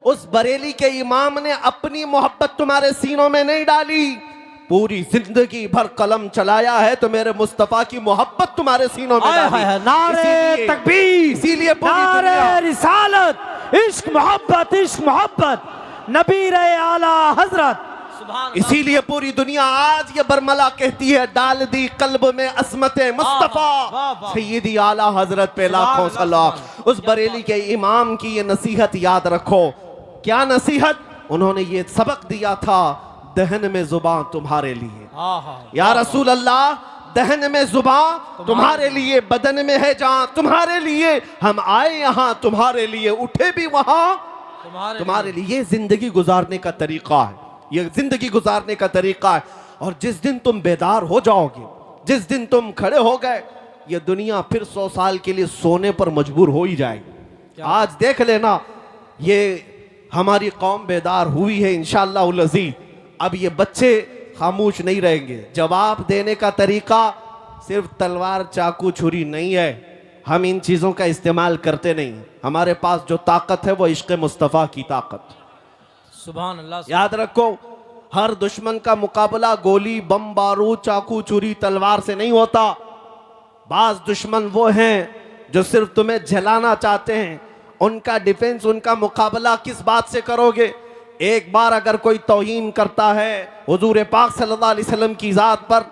उस बरेली के इमाम ने अपनी मोहब्बत तुम्हारे सीनों में नहीं डाली, पूरी जिंदगी भर कलम चलाया है तो मेरे मुस्तफा की मोहब्बत तुम्हारे सीनों में डाली। नारे तकबीर, इसीलिए नारे रिसालत, इश्क मोहब्बत नबी रहे आला हजरत। इसीलिए पूरी दुनिया आज ये बरमला कहती है, डाल दी कल्ब में असमत मुस्तफा सैयदी आला हजरत पे लाखों सलाम। उस बरेली के इमाम की ये नसीहत याद रखो। क्या नसीहत? उन्होंने ये सबक दिया था, दहन में जुबान तुम्हारे लिए या रसूल अल्लाह, दहन में जुबान तुम्हारे लिए, बदन में है जान तुम्हारे लिए, हम आए यहाँ तुम्हारे लिए, उठे भी वहां तुम्हारे लिए। ये जिंदगी गुजारने का तरीका है, ये जिंदगी गुजारने का तरीका है। और जिस दिन तुम बेदार हो जाओगे, जिस दिन तुम खड़े हो गए, ये दुनिया फिर 100 साल के लिए सोने पर मजबूर हो ही जाएगी। आज देख लेना, ये हमारी कौम बेदार हुई है इंशाअल्लाह उल अज़ीज़। अब ये बच्चे खामोश नहीं रहेंगे। जवाब देने का तरीका सिर्फ तलवार चाकू छुरी नहीं है, हम इन चीज़ों का इस्तेमाल करते नहीं। हमारे पास जो ताकत है वो इश्क़ मुस्तफ़ा की ताकत। सुभान अल्लाह। याद रखो, हर दुश्मन का मुकाबला गोली बम बारूद चाकू छुरी तलवार से नहीं होता। बाज दुश्मन वो हैं जो सिर्फ तुम्हें जलाना चाहते हैं, उनका डिफेंस, उनका मुकाबला किस बात से करोगे? एक बार अगर कोई तौहीन करता है, हुजूर पाक सल्लल्लाहु अलैहि वसल्लम की ज़ात पर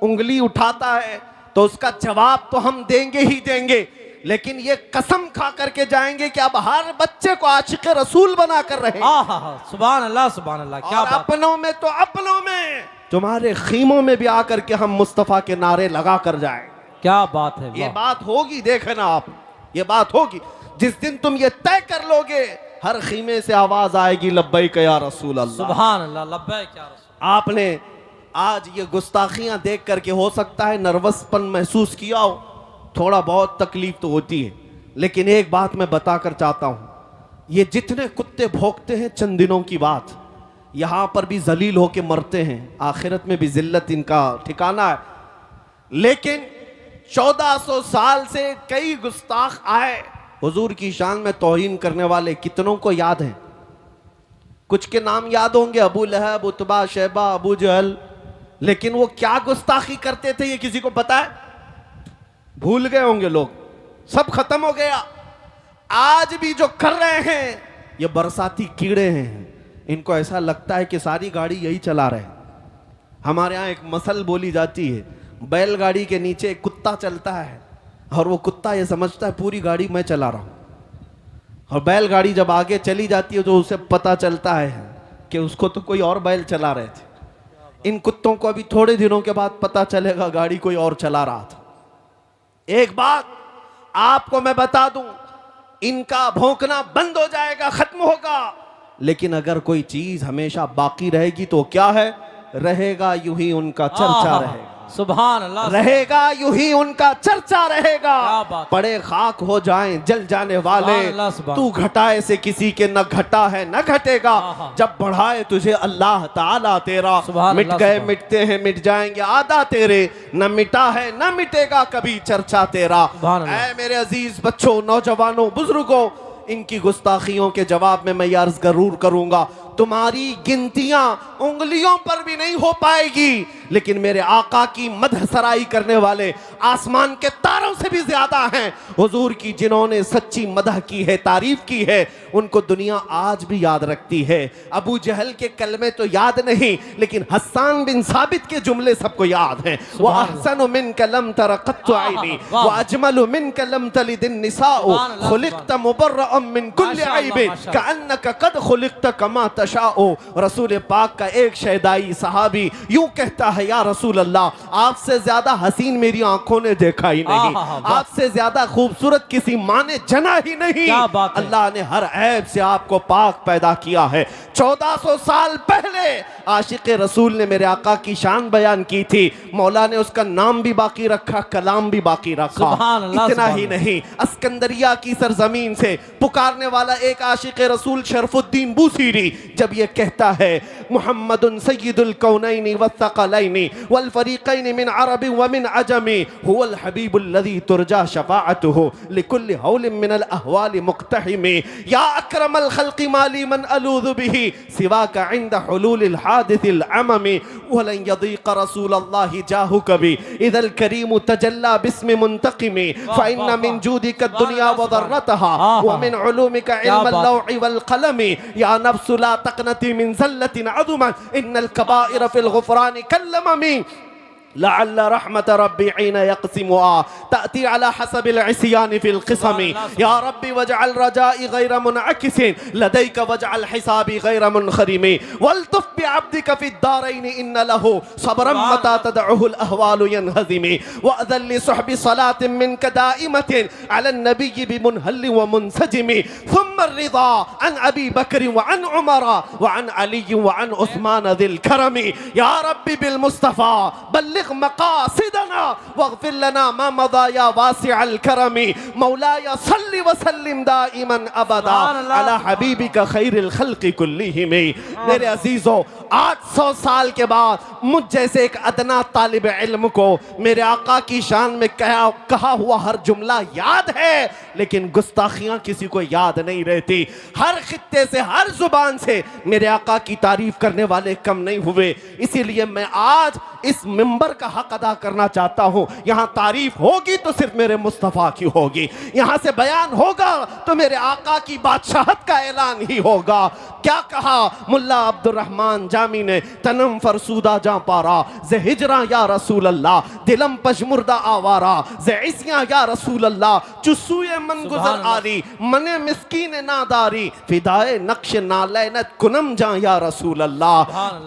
उंगली उठाता है, तो उसका जवाब तो हम देंगे ही देंगे, लेकिन ये कसम खा करके जाएंगे कि अब हर बच्चे को आशिक रसूल बना कर रहे हैं। सुभान अल्लाह, सुभान अल्लाह। क्या बात। अपनों में तो अपनों में, तुम्हारे खीमों में भी आकर के हम मुस्तफ़ा के नारे लगा कर जाए। क्या बात है। ये बात होगी, देखना आप, ये बात होगी। जिस दिन तुम ये तय कर लोगे, हर खीमे से आवाज आएगी लब्बैक या रसूल अल्लाह। सुभान अल्लाह, लब्बैक या रसूल। आपने आज ये गुस्ताखियां देख करके हो सकता है नर्वसपन महसूस किया हो, थोड़ा बहुत तकलीफ तो होती है, लेकिन एक बात मैं बताकर चाहता हूं, ये जितने कुत्ते भौंकते हैं चंद दिनों की बात, यहां पर भी जलील होके मरते हैं, आखिरत में भी जिल्लत इनका ठिकाना है। लेकिन 1400 साल से कई गुस्ताख आए, हुजूर की शान में तौहीन करने वाले कितनों को याद हैं? कुछ के नाम याद होंगे, अबू लहब, उतबा, शैबा, अबू जहल, लेकिन वो क्या गुस्ताखी करते थे ये किसी को पता है? भूल गए होंगे लोग, सब खत्म हो गया। आज भी जो कर रहे हैं ये बरसाती कीड़े हैं, इनको ऐसा लगता है कि सारी गाड़ी यही चला रहे हैं। हमारे यहाँ एक मसल बोली जाती है, बैलगाड़ी के नीचे एक कुत्ता चलता है और वो कुत्ता ये समझता है पूरी गाड़ी मैं चला रहा हूँ, और बैलगाड़ी जब आगे चली जाती है तो उसे पता चलता है कि उसको तो कोई और बैल चला रहे थे। इन कुत्तों को अभी थोड़े दिनों के बाद पता चलेगा गाड़ी कोई और चला रहा था। एक बात आपको मैं बता दूं, इनका भौंकना बंद हो जाएगा, खत्म होगा, लेकिन अगर कोई चीज हमेशा बाकी रहेगी तो क्या है? रहेगा यूं ही उनका चर्चा रहेगा। सुभान अल्लाह। रहेगा यूं ही उनका चर्चा रहेगा। पड़े खाक हो जाएं जल जाने वाले, तू घटाए से किसी के न घटा है न घटेगा, जब बढ़ाए तुझे अल्लाह ताला तेरा, मिट गए मिटते हैं मिट जाएंगे आदा तेरे, न मिटा है न मिटेगा कभी चर्चा तेरा। ऐ मेरे अजीज बच्चों, नौजवानों, बुजुर्गों, इनकी गुस्ताखियों के जवाब में मैं ये अर्ज जरूर करूंगा, तुम्हारी गिनतियां उंगलियों पर भी नहीं हो पाएगी, लेकिन मेरे आका की मदह सराई करने वाले आसमान के तारों से भी ज्यादा हैं। हुजूर की जिन्होंने सच्ची मदह की है, तारीफ की है, उनको दुनिया आज भी याद रखती है। अबू जहल के कलमे तो याद नहीं, लेकिन हस्सान बिन साबित के जुमले सबको याद हैं। व अहसनु मिनका लम तरा क़त्तु ऐनी व अजमलु मिनका लम तलिदिन निसाउ खुलिक़्त मुबर्रअन मिन कुल्लि ऐबिन कअन्नका क़द खुलिक़्त कमा तशाउ। रसूल पाक का एक शहदाई सहाबी यूं कहता है, या रसूल अल्लाह, आपसे ज्यादा हसीन मेरी आंखों ने देखा ही नहीं, आपसे ज्यादा खूबसूरत किसी माँ ने जना ही नहीं। अल्लाह ने हर ऐब से आपको पाक पैदा किया है। 1400 साल पहले आशिक रसूल ने मेरे आका की शान बयान की थी, मौला ने उसका नाम भी बाकी रखा, कलाम भी बाकी रखा। सुभान अल्लाह, इतना सुभान ही अल्लाह। नहीं, अस्कंदरिया की सरजमीन से पुकारने वाला एक आशिक रसूल शरफुद्दीन बूसीरी जब ये कहता है मुहम्मदुन सय्यिदुल कौनैनि वस्सक़लैनि वल फरीक़ैनि मिन अरबि व मिन अजमि हुवल हबीबुल लज़ी तुरजा शफ़ाअतुहु लिकुल्लि हौलिन मिनल अहवालि मुक़्तहिमि या अक्रमल खल्क़ि माली मन अलूज़ु बिही सिवाका इंद हुलूलिल हादिसिल अममि वलन यदीक़ रसूलल्लाहि जाहु कभी इदल करीम तजल्ला बिस्मि मुंतक़िमि फ़इन्न मिन जूदिका दुनिया व ज़र्रतहा व मिन उलूमिका इल्मल लौहि वल क़लमि या नफ्सु ला तक़नती मिन ज़ल्लतिन अज़ुमत इन्नल कबाइर फ़िल ग़ुफ़रानि कल्लममि लअल्ल रहमत रब्बी हीन यक़सिमुहा तअती अला हसबिल इस्यान फिल क़िसमी या रब्बी वजअल रजाई गैर मुनअकिसिन लदैका वजअल हिसाबी गैर मुनखरिमी वल्तुफ़ बिअब्दिका फ़िद दारैन इन्न लहू सब्रन मता तदउहुल अहवालु यनहज़िमी वअज़ल लिसुहबि सलातिन मिनका दाइमतिन अलन नबिय्यि बिमुनहल्ल व मुनसजिमी थुम्मा अर्रिज़ा अन अबी बकर व अन उमर व अन अली व अन उस्मान ज़िल करमी या रब्बी बिल मुस्तफ़ा बल्लिग़ मक़ासिदना वग़फ़िर लना मा मज़ा या वासिअल करमी मौलाया सल्लि व सल्लिम दाइमन अबदा अला हबीबिका खैरिल खल्क़ि कुल्लिहिम। मेरे अजीजों, 800 साल के बाद मुझ जैसे एक अदना तालिब इल्म को मेरे आका की शान में कहा हुआ हर जुमला याद है, लेकिन गुस्ताखियां किसी को याद नहीं रहती। हर खित्ते से, हर जुबान से मेरे आका की तारीफ करने वाले कम नहीं हुए। इसीलिए मैं आज इस मिंबर का हक अदा करना चाहता हूं। यहां तारीफ होगी तो सिर्फ मेरे मुस्तफ़ा की होगी, यहां से बयान होगा तो मेरे आका की बादशाहत का ऐलान ही होगा। क्या कहा मुल्ला अब्दुर्रहमान जामी ने, तनम फरसूदा जा पारा जे हिजरा या रसूल अल्लाह दिलम पशमुर्दा आवारा जे इसिया या रसूल अल्लाह चुसूए मन गुजर आरी मने मिस्कीन नादारी फिदाए नक्श नालैनत कुनम जा या रसूल अल्लाह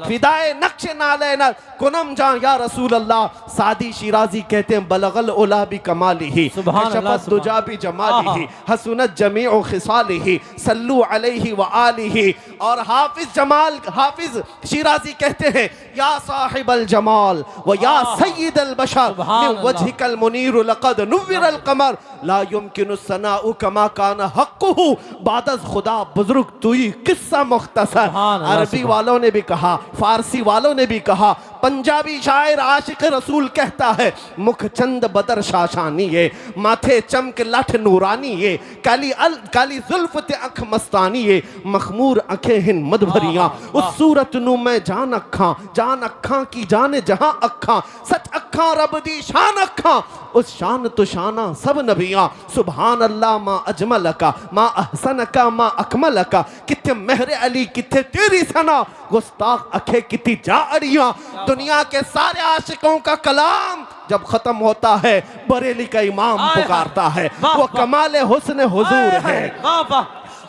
फिदाए नक्श नालैनत कुनम जा या रसूल अल्लाह। सादी शिराजी कहते हैं बलगल उला भी कमाली ही शफत दुजा भी जमाली ही हसनत जमीउ खिसाली ही सल्लू अलैहि व आलिही। और हाफिज शिराजी कहते हैं या साहिबल जमाल व या सय्यिदल बशर मिन वजहिकल मुनीर लक़द नुव्विरल कमर ला युमकिनु सनाउ कमा काना हक़्क़ुहु बादज़ खुदा बुजुर्ग तुई किस्सा मुख्तसर। अरबी वालों ने भी कहा, फारसी वालों ने भी कहा, पंजाबी शायर आशिक रसूल कहता है मुख चंद बदर शाशानी है माथे चमक लठ नूरानी है काली जुल्फ ते अख मस्तानी है मखमूर अखे हिन मद भरियां उस सूरत नू मैं जान अखा की जाने जहां अखा सच अखा रब दी शान अखा उस शान तो शाना सब नबियां सुभान अल्लाह मा अजमल का मा अहसन का मा अकमल का किथे मेहरे अली किथे तेरी सना गुस्ताख अखे किती जा अड़ियां। दुनिया के सारे आशिकों का कलाम जब खत्म होता है बरेली का इमाम पुकारता है वो कमाल हुस्न हुजूर है,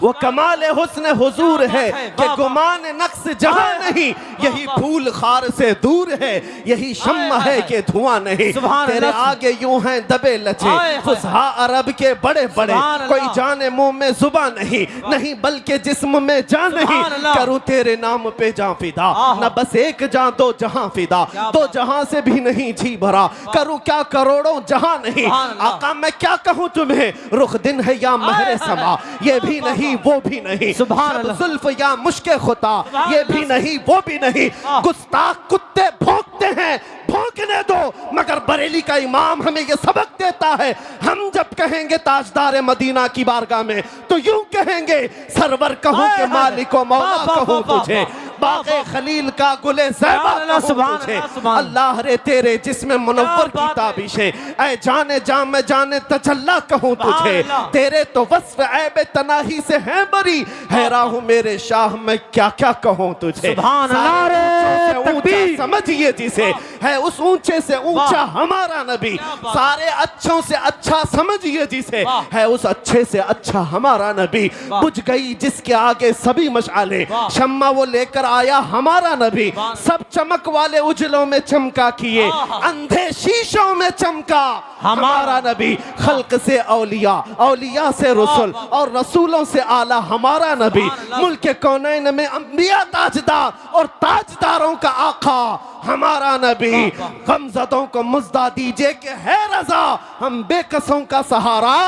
वो कमाल हुस्न हुजूर है कि गुमान नक्स जहां नहीं यही फूल खार से दूर है यही शम्मा है कि धुआं नहीं तेरे आगे यूं हैं दबे लचे फुसहा अरब के बड़े बड़े कोई जाने मुंह में जुबान नहीं बल्कि जिस्म में जान नहीं करूं तेरे नाम पे जा फिदा न बस एक जा दो जहां फिदा दो जहां से भी नहीं जी भरा करूं क्या करोड़ों जहां नहीं आका मैं क्या कहूं तुम्हें रुख दिन है या महरे समा ये भी नहीं वो भी नहीं जुल्फ या मुश्के खुता ये भी नहीं वो भी नहीं गुस्ताख कुत्ते भौंकते हैं भौंकने दो मगर बरेली का इमाम हमें ये सबक देता है हम जब कहेंगे ताजदार मदीना की बारगाह में तो यूं कहेंगे सरवर कहूं के मालिको मौला कहूं तुझे बाग़े खलील का गुले ज़ैबा कहूं तुझे अल्लाह रे तेरे जिस्म मुनव्वर की ताबिशे ऐ जाने जा मैं जाने तजल्ला कहूं तुझे तेरे तो वस्फ ऐब तनाही से है बरी हैरान हूं मेरे शाह मैं क्या क्या कहूं तुझे समझिए जिसे है उस ऊंचे से ऊंचा हमारा नबी सारे अच्छों से अच्छा समझिए जिसे है उस अच्छे से अच्छा हमारा नबी बुझ गई जिसके आगे सभी मशाले शम्मा वो लेकर आया हमारा नबी, सब चमक वाले उजलों में चमका किए, अंधे शीशों में चमका हमारा नबी। खल्क से औलिया, औलिया से रसूल और रसूलों से आला हमारा नबी। मुल्क कौनैन में अंबिया ताजदार और ताजदारों का आका हमारा नबी। गमज़दों को मुज़्दा दीजिए कि है रज़ा, हम बेकसों का सहारा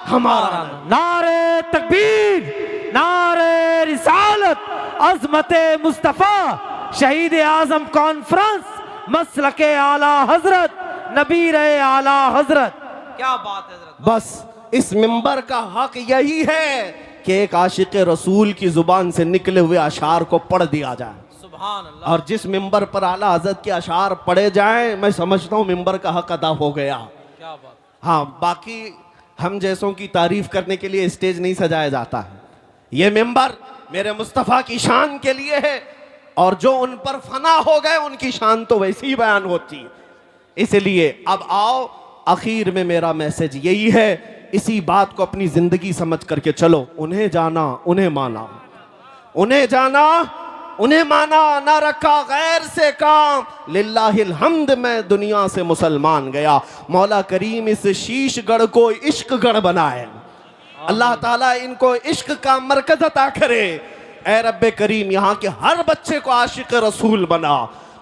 हमारा नबी। नारे तकबीर, नारे रिसालत, अज़मते मुस्तफ़ा, शहीद आज़म कॉन्फ्रेंस, मसलके आला हजरत, नबी रहे आला हजरत। क्या बात है हजरत। बस इस मिंबर का हक यही है कि एक आशिक रसूल की जुबान से निकले हुए अशार को पढ़ दिया जाए। सुभान अल्लाह। और जिस मिंबर पर आला हजरत के अशार पढ़े जाएं, मैं समझता हूँ मिंबर का हक अदा हो गया। क्या बात। हाँ, बाकी हम जैसों की तारीफ करने के लिए स्टेज नहीं सजाया जाता है। ये मिंबर मेरे मुस्तफ़ा की शान के लिए है, और जो उन पर फना हो गए उनकी शान तो वैसी ही बयान होती है। इसलिए अब आओ, आखिर में मेरा मैसेज यही है, इसी बात को अपनी जिंदगी समझ करके चलो। उन्हें जाना, उन्हें माना, उन्हें जाना, उन्हें माना, ना रखा गैर से काम, लिल्लाहिल हम्द मैं दुनिया से मुसलमान गया। मौला करीम इस शीशगढ़ को इश्क गढ़ बनाए। अल्लाह ताला इनको इश्क का मरकज अता करे। ऐ रब्बे करीम, यहाँ के हर बच्चे को आशिक रसूल बना,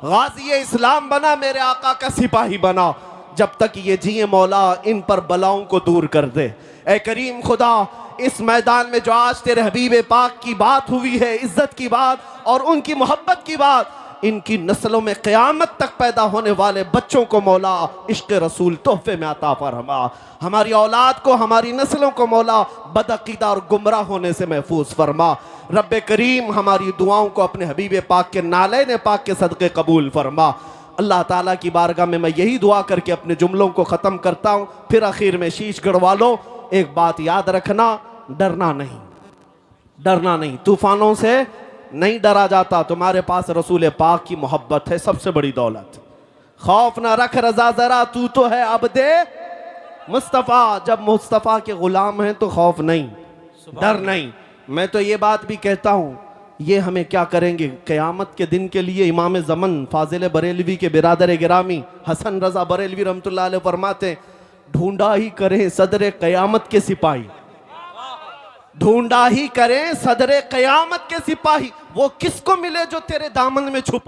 गाजी इस्लाम बना, मेरे आका का सिपाही बना। जब तक ये जिए मौला इन पर बलाओं को दूर कर दे। ऐ करीम खुदा, इस मैदान में जो आज तेरे हबीब पाक की बात हुई है, इज्जत की बात और उनकी मोहब्बत की बात, इनकी नस्लों में क़यामत तक पैदा होने वाले बच्चों को मौला इश्क़ रसूल तोहफे में अता फरमा। हमारी औलाद को, हमारी नस्लों को मौला बदअक़ीदा और गुमराह होने से महफूज फरमा। रब्बे करीम, हमारी दुआओं को अपने हबीब पाक के नालैन पाक के सदक़े कबूल फरमा। अल्लाह ताला की बारगाह में मैं यही दुआ करके अपने जुमलों को ख़त्म करता हूँ। फिर आखिर में शीश गढ़वालों, एक बात याद रखना, डरना नहीं, डरना नहीं, तूफानों से नहीं डरा जाता। तुम्हारे पास रसूल पाक की मोहब्बत है, सबसे बड़ी दौलत। खौफ ना रख रजा जरा, तू तो है अब्दे मुस्तफ़ा। जब मुस्तफ़ा के गुलाम हैं तो खौफ नहीं, डर नहीं। मैं तो ये बात भी कहता हूँ, ये हमें क्या करेंगे क़यामत के दिन के लिए। इमाम ज़मन फाजिल बरेलवी के बिरादर गिरामी हसन रज़ा बरेलवी रहमतुल्लाह अलैह फरमाते, ढूंढा ही करें सदरे क़यामत के सिपाही, ढूंढा ही करें सदरे क़यामत के सिपाही। वो किसको मिले जो तेरे दामन में छुप